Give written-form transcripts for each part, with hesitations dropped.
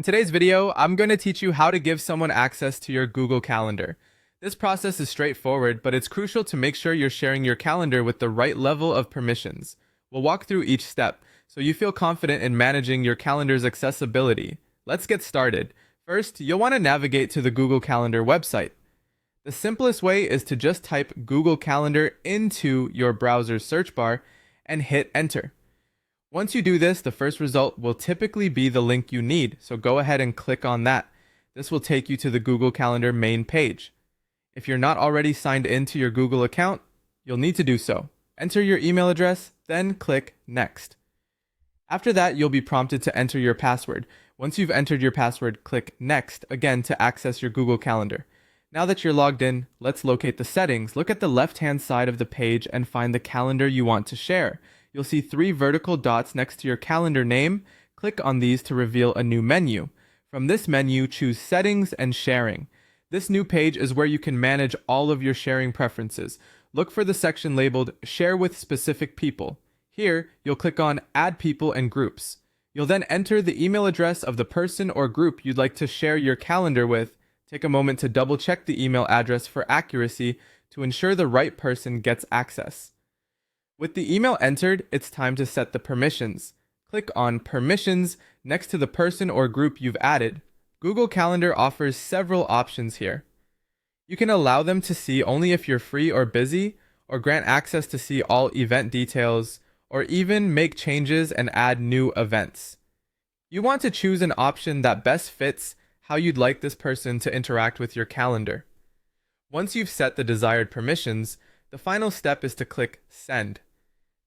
In today's video, I'm going to teach you how to give someone access to your Google Calendar. This process is straightforward, but it's crucial to make sure you're sharing your calendar with the right level of permissions. We'll walk through each step, so you feel confident in managing your calendar's accessibility. Let's get started. First, you'll want to navigate to the Google Calendar website. The simplest way is to just type Google Calendar into your browser's search bar and hit enter. Once you do this, the first result will typically be the link you need, so go ahead and click on that. This will take you to the Google Calendar main page. If you're not already signed into your Google account, you'll need to do so. Enter your email address, then click Next. After that, you'll be prompted to enter your password. Once you've entered your password, click Next again to access your Google Calendar. Now that you're logged in, let's locate the settings. Look at the left-hand side of the page and find the calendar you want to share. You'll see 3 vertical dots next to your calendar name. Click on these to reveal a new menu. From this menu, choose Settings and Sharing. This new page is where you can manage all of your sharing preferences. Look for the section labeled Share with Specific People. Here, you'll click on Add People and Groups. You'll then enter the email address of the person or group you'd like to share your calendar with. Take a moment to double check the email address for accuracy to ensure the right person gets access. With the email entered, it's time to set the permissions. Click on Permissions next to the person or group you've added. Google Calendar offers several options here. You can allow them to see only if you're free or busy, or grant access to see all event details, or even make changes and add new events. You want to choose an option that best fits how you'd like this person to interact with your calendar. Once you've set the desired permissions, the final step is to click Send.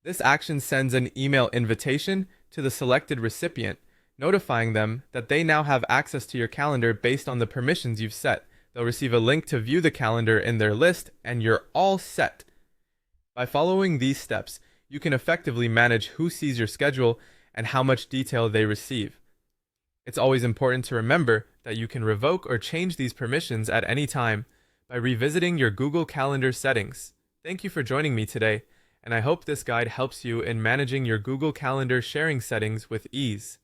This action sends an email invitation to the selected recipient, notifying them that they now have access to your calendar based on the permissions you've set. They'll receive a link to view the calendar in their list, and you're all set. By following these steps, you can effectively manage who sees your schedule and how much detail they receive. It's always important to remember that you can revoke or change these permissions at any time by revisiting your Google Calendar settings. Thank you for joining me today, and I hope this guide helps you in managing your Google Calendar sharing settings with ease.